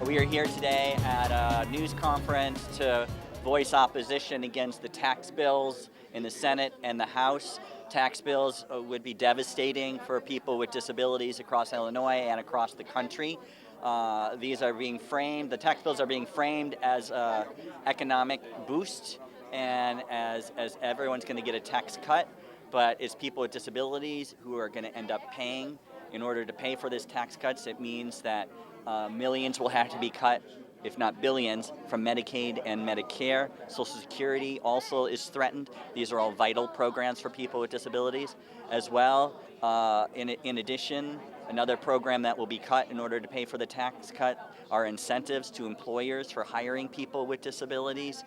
We are here today at a news conference to voice opposition against the tax bills in the Senate and the House. Tax bills would be devastating for people with disabilities across Illinois and across the country. These are being framed, the tax bills are being framed as an economic boost and as everyone's going to get a tax cut, but it's people with disabilities who are going to end up paying. In order to pay for this tax cuts, it means that millions will have to be cut, if not billions, from Medicaid and Medicare. Social Security also is threatened. These are all vital programs for people with disabilities as well. In addition, another program that will be cut in order to pay for the tax cut are incentives to employers for hiring people with disabilities.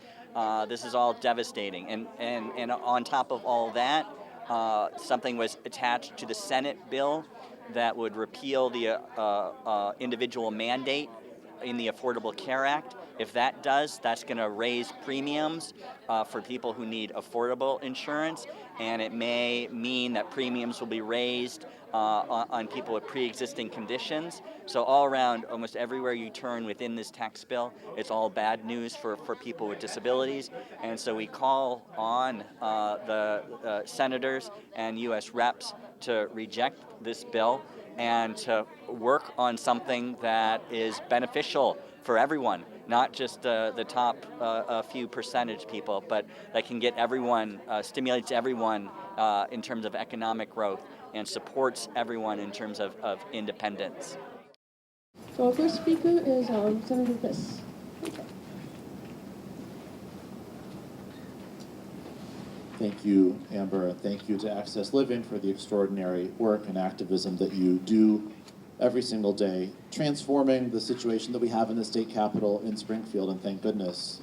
This is all devastating. And on top of all that, something was attached to the Senate bill that would repeal the individual mandate in the Affordable Care Act. If that does, that's going to raise premiums for people who need affordable insurance, and it may mean that premiums will be raised on people with pre-existing conditions. So all around, almost everywhere you turn within this tax bill, it's all bad news for people with disabilities. And so we call on the senators and U.S. reps to reject this bill and to work on something that is beneficial for everyone, not just the top a few percentage people, but that can get everyone, stimulates everyone in terms of economic growth and supports everyone in terms of independence. So our first speaker is Senator Fiss. Thank you, Amber, and thank you to Access Living for the extraordinary work and activism that you do every single day, transforming the situation that we have in the state capitol in Springfield, and thank goodness.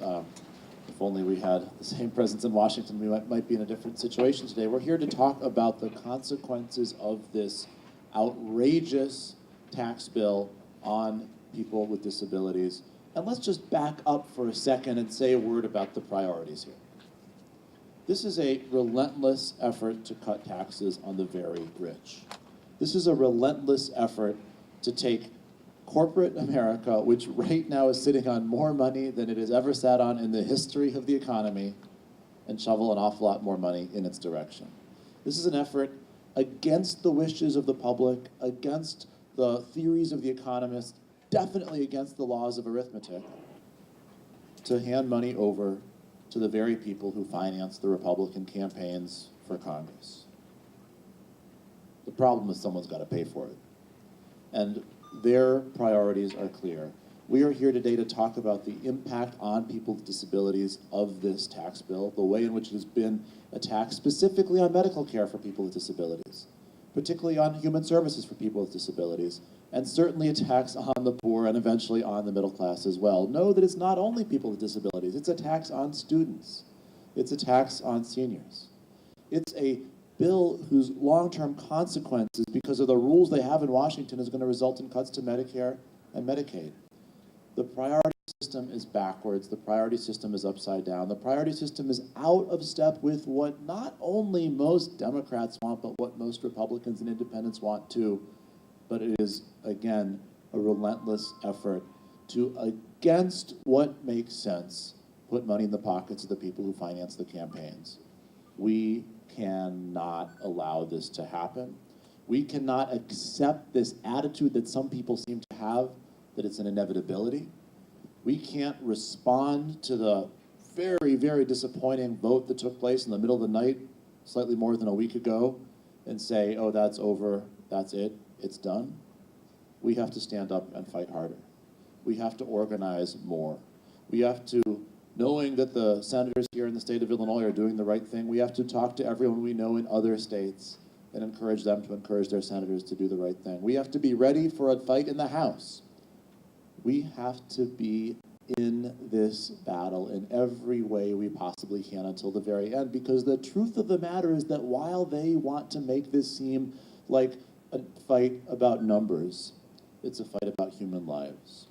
If only we had the same presence in Washington, we might be in a different situation today. We're here to talk about the consequences of this outrageous tax bill on people with disabilities. And let's just back up for a second and say a word about the priorities here. This is a relentless effort to cut taxes on the very rich. This is a relentless effort to take corporate America, which right now is sitting on more money than it has ever sat on in the history of the economy, and shovel an awful lot more money in its direction. This is an effort against the wishes of the public, against the theories of the economists, definitely against the laws of arithmetic, to hand money over to the very people who finance the Republican campaigns for Congress. The problem is someone's got to pay for it. And their priorities are clear. We are here today to talk about the impact on people with disabilities of this tax bill, the way in which it has been a tax specifically on medical care for people with disabilities, particularly on human services for people with disabilities, and certainly a tax on the poor and eventually on the middle class as well. Know that it's not only people with disabilities, it's a tax on students. It's a tax on seniors. It's a bill whose long-term consequences, because of the rules they have in Washington, is going to result in cuts to Medicare and Medicaid. The priority system is backwards. The priority system is upside down. The priority system is out of step with what not only most Democrats want, but what most Republicans and independents want too. But it is, again, a relentless effort to, against what makes sense, put money in the pockets of the people who finance the campaigns. We cannot allow this to happen. We cannot accept this attitude that some people seem to have, that it's an inevitability. We can't respond to the very, very disappointing vote that took place in the middle of the night, slightly more than a week ago, and say, oh, that's over, that's it, it's done. We have to stand up and fight harder. We have to organize more. We have to, knowing that the senators here in the state of Illinois are doing the right thing, we have to talk to everyone we know in other states and encourage them to encourage their senators to do the right thing. We have to be ready for a fight in the House. We have to be in this battle in every way we possibly can until the very end, because the truth of the matter is that while they want to make this seem like a fight about numbers, it's a fight about human lives.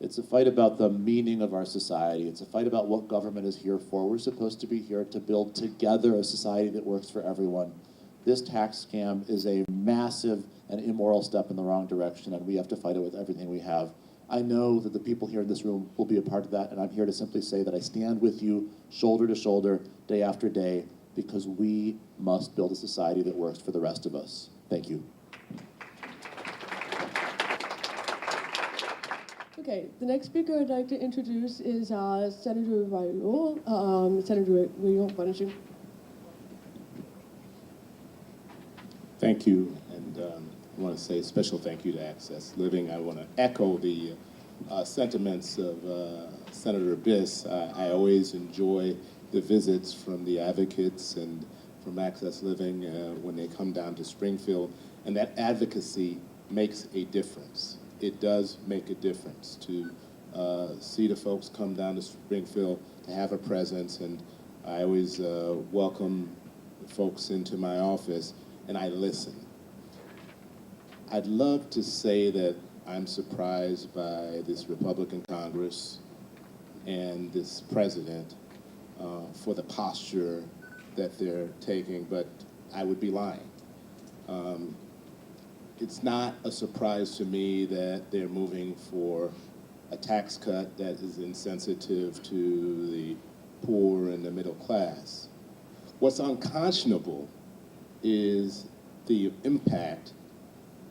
It's a fight about the meaning of our society. It's a fight about what government is here for. We're supposed to be here to build together a society that works for everyone. This tax scam is a massive and immoral step in the wrong direction, and we have to fight it with everything we have. I know that the people here in this room will be a part of that, and I'm here to simply say that I stand with you shoulder to shoulder, day after day, because we must build a society that works for the rest of us. Thank you. Okay, the next speaker I'd like to introduce is Senator Raul. Senator Raul, why don't you? Thank you, and I want to say a special thank you to Access Living. I want to echo the sentiments of Senator Biss. I always enjoy the visits from the advocates and from Access Living when they come down to Springfield, and that advocacy makes a difference. It does make a difference to see the folks come down to Springfield, to have a presence, and I always welcome the folks into my office, and I listen. I'd love to say that I'm surprised by this Republican Congress and this president for the posture that they're taking, but I would be lying. It's not a surprise to me that they're moving for a tax cut that is insensitive to the poor and the middle class. What's unconscionable is the impact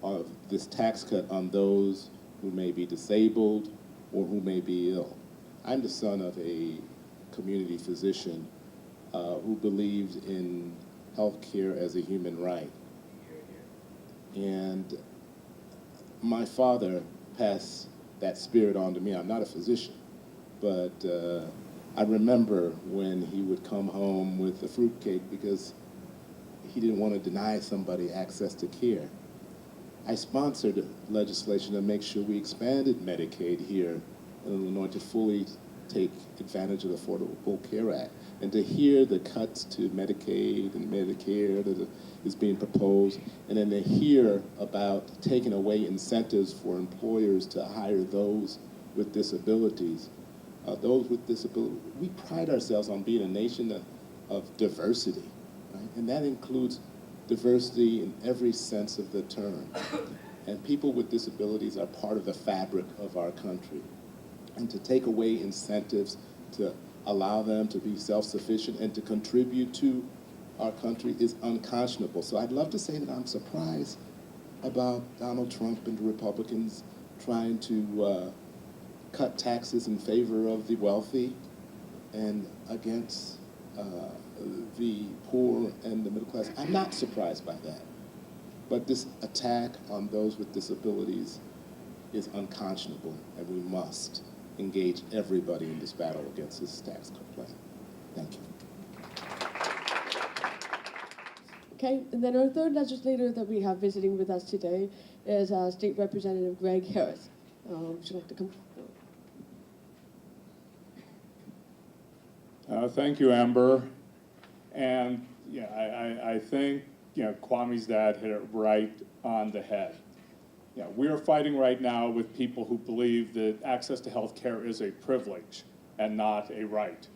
of this tax cut on those who may be disabled or who may be ill. I'm the son of a community physician who believes in health care as a human right. And my father passed that spirit on to me. I'm not a physician, but I remember when he would come home with a fruitcake because he didn't want to deny somebody access to care. I sponsored legislation to make sure we expanded Medicaid here in Illinois to fully take advantage of the Affordable Care Act. And to hear the cuts to Medicaid and Medicare that is being proposed, and then to hear about taking away incentives for employers to hire those with disabilities. We pride ourselves on being a nation of diversity, right? And that includes diversity in every sense of the term. And people with disabilities are part of the fabric of our country. And to take away incentives to allow them to be self-sufficient and to contribute to our country is unconscionable. So I'd love to say that I'm surprised about Donald Trump and the Republicans trying to cut taxes in favor of the wealthy and against the poor and the middle class. I'm not surprised by that. But this attack on those with disabilities is unconscionable, and we must engage everybody in this battle against this tax cut plan. Thank you. Okay, and then our third legislator that we have visiting with us today is State Representative Greg Harris. Would you like to come? Thank you, Amber. And yeah, I think Kwame's dad hit it right on the head. Yeah, we are fighting right now with people who believe that access to health care is a privilege and not a right.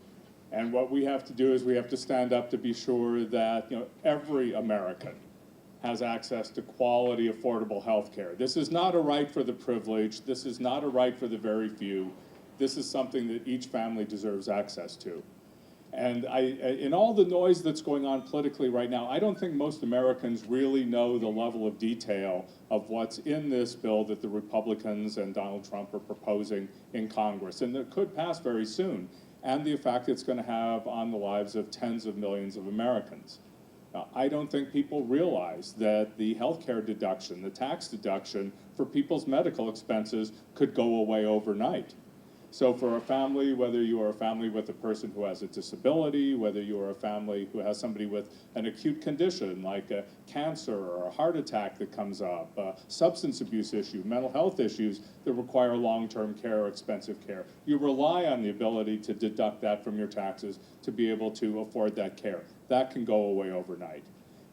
And what we have to do is we have to stand up to be sure that every American has access to quality, affordable health care. This is not a right for the privileged. This is not a right for the very few. This is something that each family deserves access to. And in all the noise that's going on politically right now, I don't think most Americans really know the level of detail of what's in this bill that the Republicans and Donald Trump are proposing in Congress, and that could pass very soon, and the effect it's going to have on the lives of tens of millions of Americans. I don't think people realize that the health care deduction, the tax deduction for people's medical expenses could go away overnight. So for a family, whether you are a family with a person who has a disability, whether you are a family who has somebody with an acute condition like a cancer or a heart attack that comes up, a substance abuse issue, mental health issues that require long-term care or expensive care, you rely on the ability to deduct that from your taxes to be able to afford that care. That can go away overnight.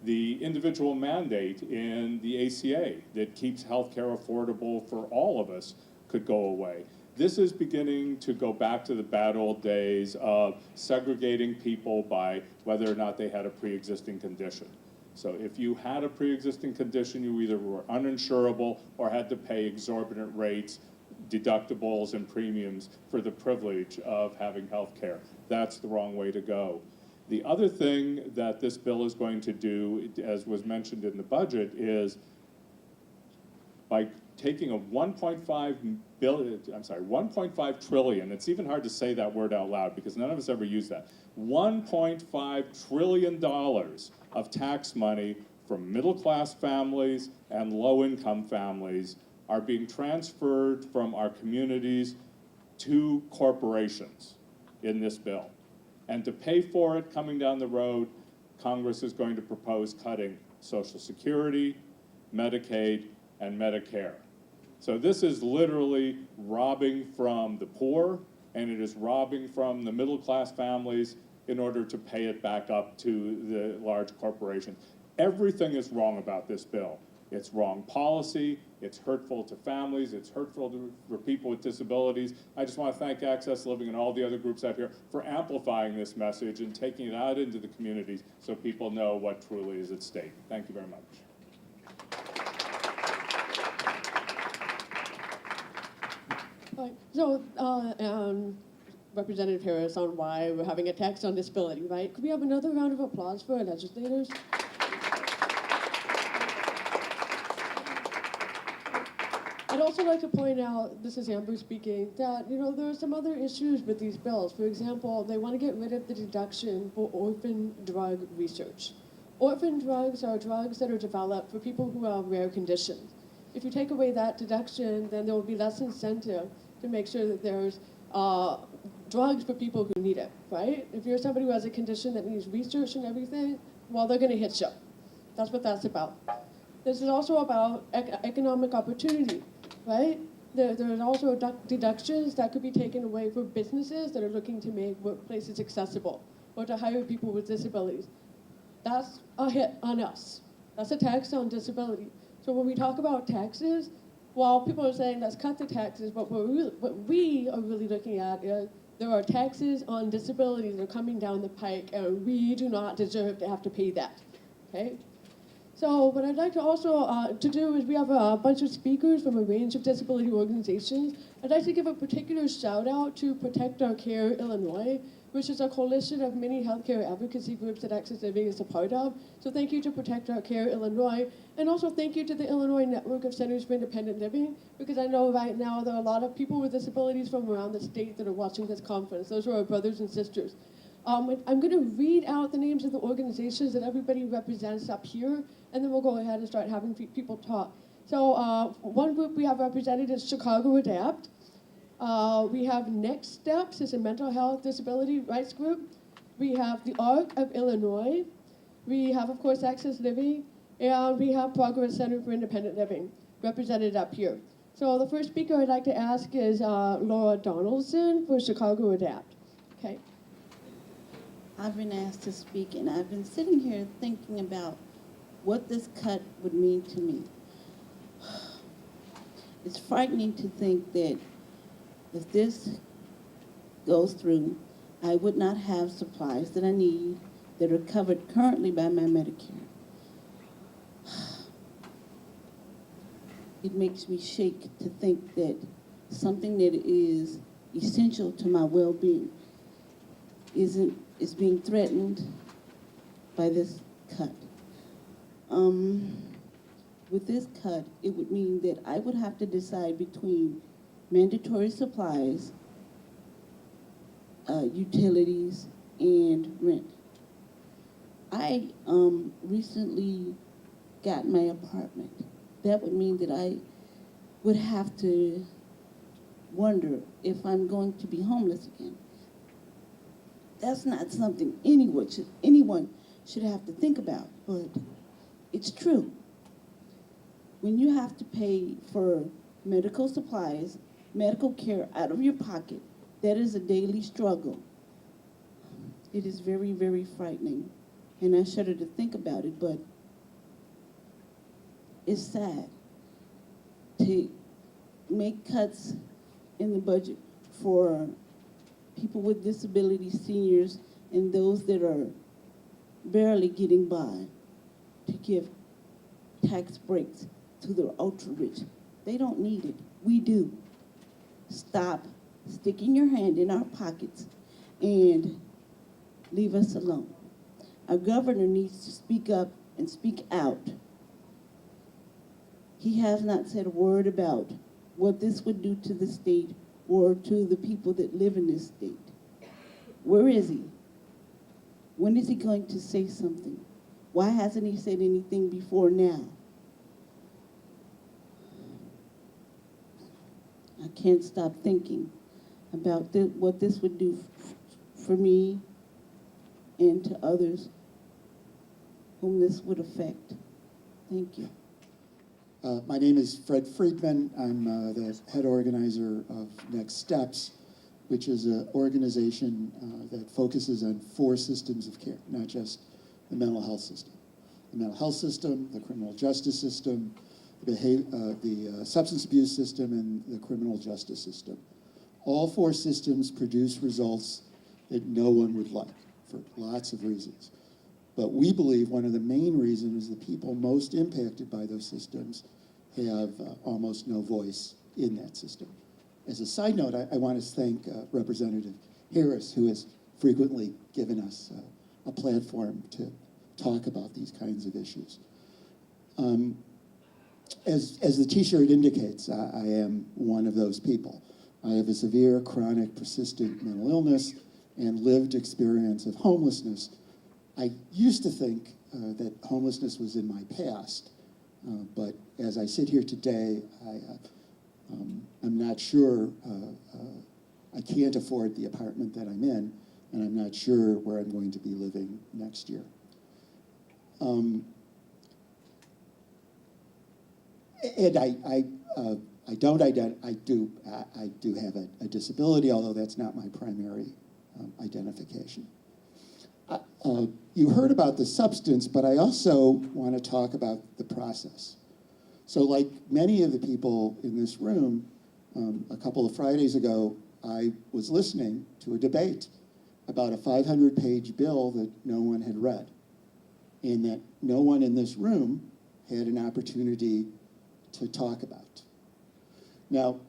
The individual mandate in the ACA that keeps healthcare affordable for all of us could go away. This is beginning to go back to the bad old days of segregating people by whether or not they had a pre-existing condition. So if you had a pre-existing condition, you either were uninsurable or had to pay exorbitant rates. deductibles and premiums for the privilege of having health care. That's the wrong way to go. The other thing that this bill is going to do, as was mentioned in the budget, is by taking a 1.5 trillion, it's even hard to say that word out loud because none of us ever use that, $1.5 trillion of tax money from middle-class families and low-income families are being transferred from our communities to corporations in this bill. And to pay for it coming down the road, Congress is going to propose cutting Social Security, Medicaid, and Medicare. So this is literally robbing from the poor, and it is robbing from the middle-class families in order to pay it back up to the large corporations. Everything is wrong about this bill. It's wrong policy, it's hurtful to families, it's hurtful for people with disabilities. I just want to thank Access Living and all the other groups out here for amplifying this message and taking it out into the communities so people know what truly is at stake. Thank you very much. Right. So, Representative Harris, on why we're having a tax on disability, right? Could we have another round of applause for our legislators? I'd also like to point out, this is Amber speaking, that there are some other issues with these bills. For example, they want to get rid of the deduction for orphan drug research. Orphan drugs are drugs that are developed for people who have rare conditions. If you take away that deduction, then there will be less incentive to make sure that there's drugs for people who need it, right? If you're somebody who has a condition that needs research and everything, well, they're going to hit you. That's what that's about. This is also about economic opportunity, right? There's also deductions that could be taken away for businesses that are looking to make workplaces accessible or to hire people with disabilities. That's a hit on us. That's a tax on disability. So when we talk about taxes, while people are saying let's cut the taxes, what we are really looking at is there are taxes on disabilities that are coming down the pike, and we do not deserve to have to pay that, okay? So what I'd like to also to do is we have a bunch of speakers from a range of disability organizations. I'd like to give a particular shout out to Protect Our Care Illinois, which is a coalition of many healthcare advocacy groups that Access Living is a part of. So thank you to Protect Our Care Illinois, and also thank you to the Illinois Network of Centers for Independent Living, because I know right now there are a lot of people with disabilities from around the state that are watching this conference. Those are our brothers and sisters. I'm going to read out the names of the organizations that everybody represents up here, and then we'll go ahead and start having people talk. So one group we have represented is Chicago Adapt. We have Next Steps, it's a mental health disability rights group. We have the ARC of Illinois. We have, of course, Access Living, and we have Progress Center for Independent Living represented up here. So the first speaker I'd like to ask is Laura Donaldson for Chicago Adapt. Okay. I've been asked to speak, and I've been sitting here thinking about what this cut would mean to me. It's frightening to think that if this goes through, I would not have supplies that I need that are covered currently by my Medicare. It makes me shake to think that something that is essential to my well-being is being threatened by this cut. With this cut, it would mean that I would have to decide between mandatory supplies, utilities, and rent. I recently got my apartment. That would mean that I would have to wonder if I'm going to be homeless again. That's not something anyone should have to think about, but it's true. When you have to pay for medical supplies, medical care out of your pocket, that is a daily struggle. It is very, very frightening, and I shudder to think about it, but it's sad to make cuts in the budget for people with disabilities, seniors, and those that are barely getting by, to give tax breaks to the ultra-rich. They don't need it. We do. stop sticking your hand in our pockets and leave us alone. Our governor needs to speak up and speak out. He has not said a word about what this would do to the state or to the people that live in this state. Where is he? When is he going to say something? Why hasn't he said anything before now? I can't stop thinking about what this would do for me and to others whom this would affect. Thank you. My name is Fred Friedman. I'm the head organizer of Next Steps, which is an organization that focuses on 4 systems of care, not just the mental health system. The mental health system, the criminal justice system, the substance abuse system, and the criminal justice system. All 4 systems produce results that no one would like for lots of reasons. But we believe one of the main reasons is the people most impacted by those systems have almost no voice in that system. As a side note, I want to thank Representative Harris, who has frequently given us a platform to talk about these kinds of issues. As the T-shirt indicates, I am one of those people. I have a severe, chronic, persistent mental illness and lived experience of homelessness. I used to think that homelessness was in my past, but as I sit here today, I'm not sure. I can't afford the apartment that I'm in, and I'm not sure where I'm going to be living next year. And I do have a disability, although that's not my primary identification. You heard about the substance, but I also want to talk about the process. So like many of the people in this room, a couple of Fridays ago, I was listening to a debate about a 500-page bill that no one had read, and that no one in this room had an opportunity to talk about. Now,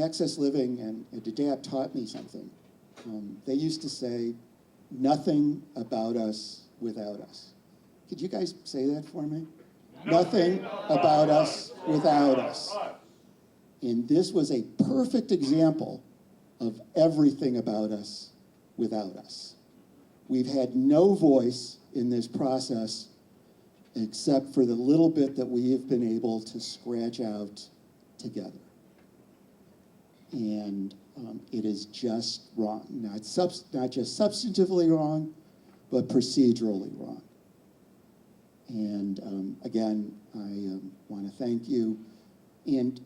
Access Living and ADAPT taught me something. They used to say, nothing about us without us. Could you guys say that for me? Nothing about us without us. And this was a perfect example of everything about us without us. We've had no voice in this process except for the little bit that we have been able to scratch out together. And it is just wrong. Not just substantively wrong, but procedurally wrong. And again, I want to thank you. And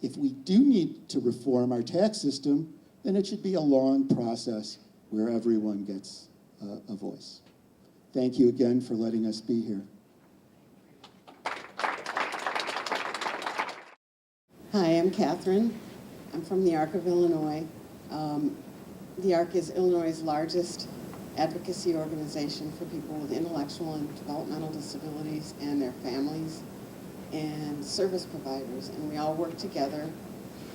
if we do need to reform our tax system, then it should be a long process where everyone gets a voice. Thank you again for letting us be here. Hi, I'm Catherine. I'm from the ARC of Illinois. The ARC is Illinois' largest advocacy organization for people with intellectual and developmental disabilities and their families and service providers. And we all work together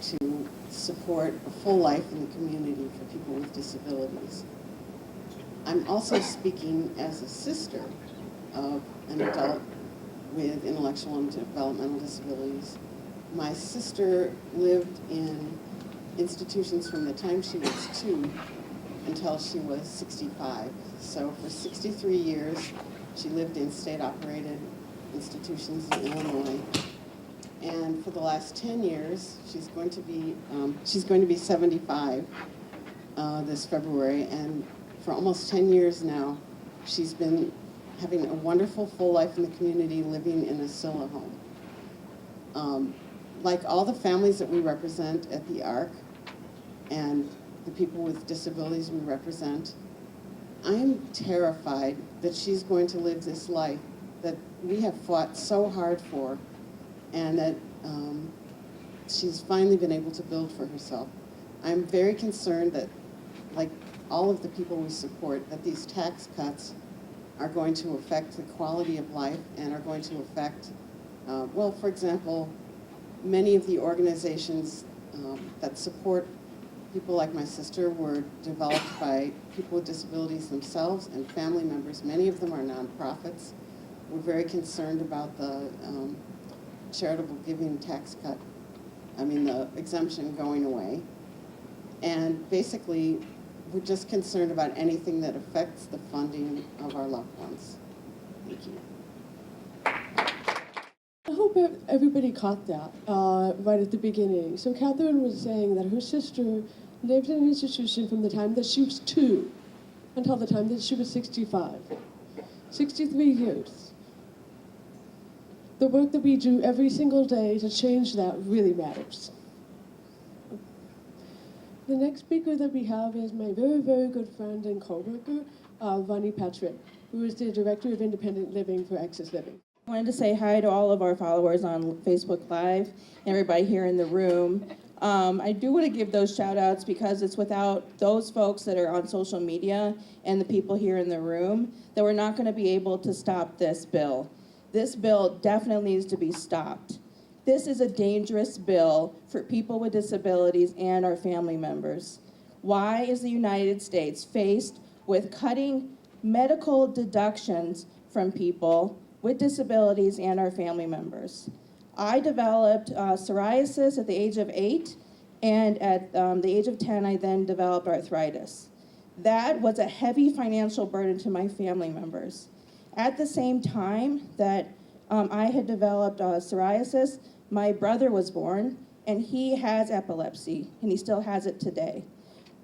to support a full life in the community for people with disabilities. I'm also speaking as a sister of an adult with intellectual and developmental disabilities. My sister lived in institutions from the time she was 2 until she was 65. So for 63 years, she lived in state-operated institutions in Illinois. And for the last 10 years, she's going to be 75 this February. And for almost 10 years now, she's been having a wonderful full life in the community, living in a Scylla home. Like all the families that we represent at the ARC and the people with disabilities we represent, I am terrified that she's going to live this life that we have fought so hard for, and that she's finally been able to build for herself. I'm very concerned that, like all of the people we support, that these tax cuts are going to affect the quality of life and are going to affect, well, for example, many of the organizations that support people like my sister were developed by people with disabilities themselves and family members. Many of them are nonprofits. We're very concerned about the charitable giving tax cut, the exemption going away. And basically, we're just concerned about anything that affects the funding of our loved ones. Thank you. I hope everybody caught that right at the beginning. So Catherine was saying that her sister lived in an institution from the time that she was 2 until the time that she was 65. 63 years. The work that we do every single day to change that really matters. The next speaker that we have is my very, very good friend and co-worker, Ronnie Patrick, who is the Director of Independent Living for Access Living. I wanted to say hi to all of our followers on Facebook Live and everybody here in the room. I do want to give those shout outs because it's without those folks that are on social media and the people here in the room that we're not going to be able to stop this bill. This bill definitely needs to be stopped. This is a dangerous bill for people with disabilities and our family members. Why is the United States faced with cutting medical deductions from people with disabilities and our family members? I developed psoriasis at the age of 8, and at the age of 10, I then developed arthritis. That was a heavy financial burden to my family members. At the same time that I had developed psoriasis, my brother was born, and he has epilepsy, and he still has it today.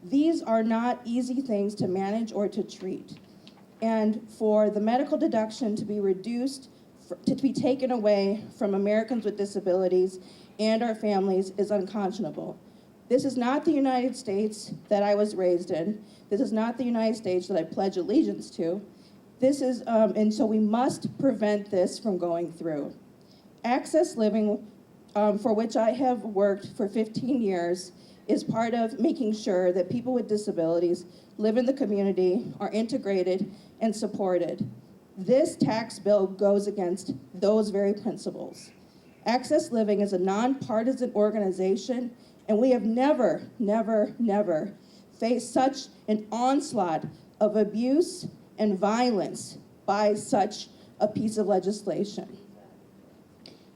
These are not easy things to manage or to treat. And for the medical deduction to be reduced, to be taken away from Americans with disabilities and our families is unconscionable. This is not the United States that I was raised in. This is not the United States that I pledge allegiance to. This is, and so we must prevent this from going through. Access Living, for which I have worked for 15 years, is part of making sure that people with disabilities live in the community, are integrated, and supported. This tax bill goes against those very principles. Access Living is a nonpartisan organization, and we have never, never, never faced such an onslaught of abuse and violence by such a piece of legislation.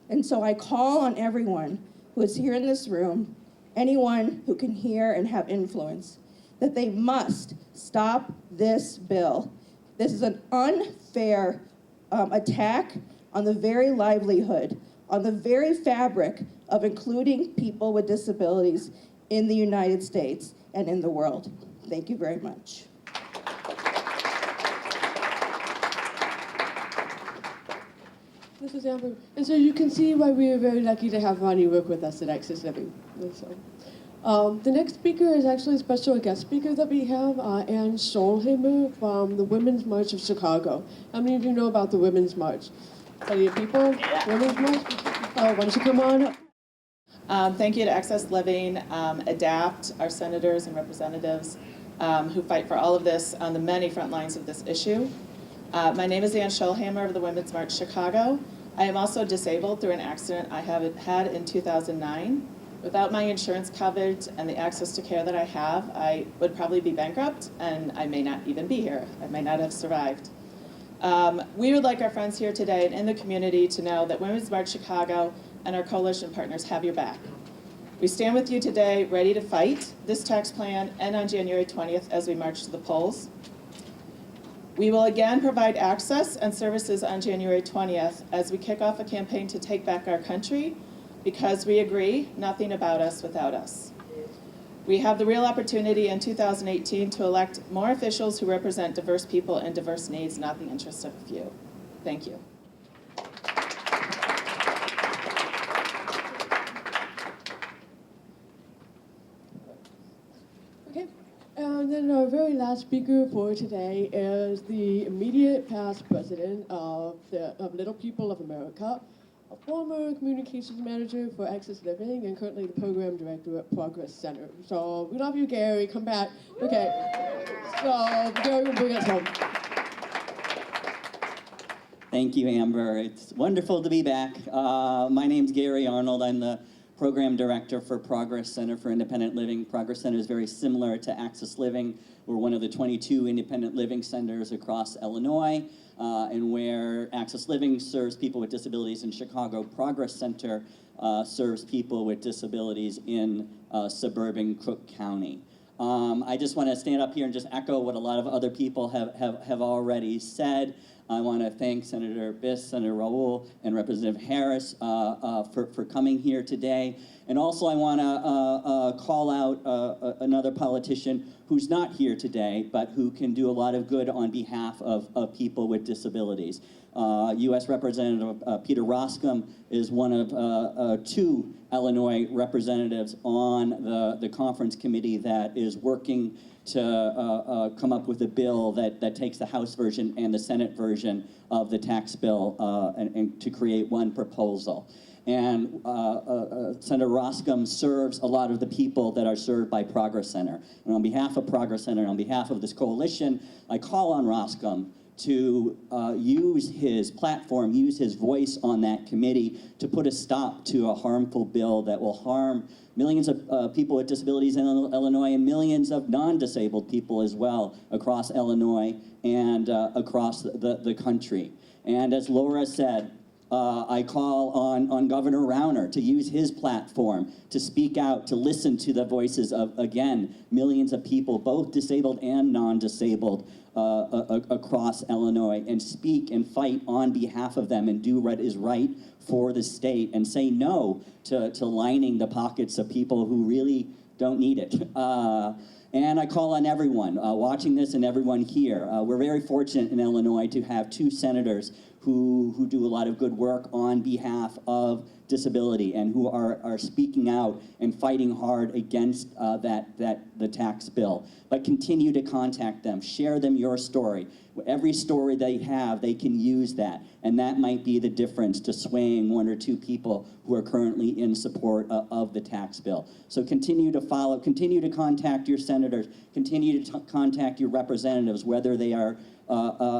And so I call on everyone who is here in this room, anyone who can hear and have influence, that they must stop this bill. This is an unfair attack on the very livelihood, on the very fabric of including people with disabilities in the United States and in the world. Thank you very much. This is Amber. And so you can see why we are very lucky to have Ronnie work with us at Access Living. So, the next speaker is actually a special guest speaker that we have, Ann Scholhamer from the Women's March of Chicago. How many of you know about the Women's March? Plenty of people? Yeah. Women's March? Why don't you come on up? Thank you to Access Living, ADAPT, our senators and representatives who fight for all of this on the many front lines of this issue. My name is Ann Scholhamer of the Women's March Chicago. I am also disabled through an accident I had in 2009. Without my insurance coverage and the access to care that I have, I would probably be bankrupt and I may not even be here. I may not have survived. We would like our friends here today and in the community to know that Women's March Chicago and our coalition partners have your back. We stand with you today, ready to fight this tax plan and on January 20th as we march to the polls. We will again provide access and services on January 20th as we kick off a campaign to take back our country, because we agree, nothing about us without us. We have the real opportunity in 2018 to elect more officials who represent diverse people and diverse needs, not the interests of a few. Thank you. Okay. And then our very last speaker for today is the immediate past president of Little People of America, a former communications manager for Access Living and currently the program director at Progress Center. So we love you, Gary. Come back. Okay. So Gary will bring us home. Thank you, Amber. It's wonderful to be back. My name's Gary Arnold. I'm the program director for Progress Center for Independent Living. Progress Center is very similar to Access Living. We're one of the 22 independent living centers across Illinois, and where Access Living serves people with disabilities in Chicago, Progress Center serves people with disabilities in suburban Cook County. I just want to stand up here and just echo what a lot of other people have already said. I want to thank Senator Biss, Senator Raoul, and Representative Harris for coming here today. And also I want to call out another politician who's not here today, but who can do a lot of good on behalf of people with disabilities. U.S. Representative Peter Roskam is one of 2 Illinois representatives on the conference committee that is working to come up with a bill that takes the House version and the Senate version of the tax bill and to create one proposal. And Senator Roskam serves a lot of the people that are served by Progress Center. And on behalf of Progress Center and on behalf of this coalition, I call on Roskam to use his platform, use his voice on that committee to put a stop to a harmful bill that will harm millions of people with disabilities in Illinois and millions of non-disabled people as well across Illinois and across the country. And as Laura said, I call on Governor Rauner to use his platform to speak out, to listen to the voices of, again, millions of people, both disabled and non-disabled, across Illinois, and speak and fight on behalf of them and do what is right for the state and say no to lining the pockets of people who really don't need it. And I call on everyone watching this and everyone here. We're very fortunate in Illinois to have 2 senators who do a lot of good work on behalf of disability and who are speaking out and fighting hard against the tax bill. But continue to contact them, share them your story. Every story they have, they can use that. And that might be the difference to swaying 1 or 2 people who are currently in support of the tax bill. So continue to follow, continue to contact your senators, continue to contact your representatives, whether they are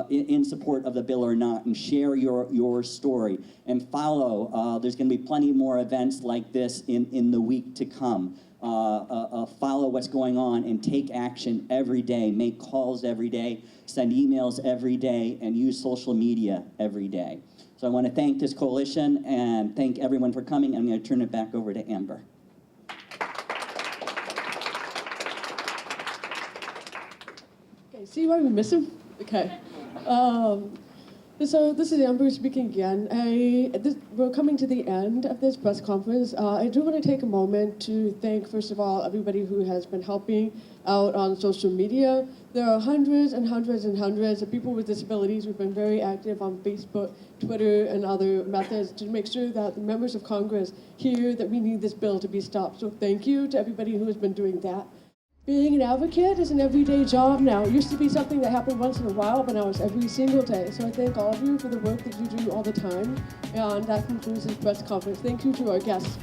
in support of the bill or not, and share your story. And follow, there's going to be plenty more events like this in the week to come. Follow what's going on and take action every day. Make calls every day, send emails every day, and use social media every day. So I want to thank this coalition and thank everyone for coming. I'm going to turn it back over to Amber. Okay, see why we miss him? Okay. So this is Amber speaking again. We're coming to the end of this press conference. I do want to take a moment to thank, first of all, everybody who has been helping out on social media. There are hundreds and hundreds and hundreds of people with disabilities who've been very active on Facebook, Twitter, and other methods to make sure that the members of Congress hear that we need this bill to be stopped. So thank you to everybody who has been doing that. Being an advocate is an everyday job now. It used to be something that happened once in a while, but now it's every single day. So I thank all of you for the work that you do all the time. And that concludes this press conference. Thank you to our guests.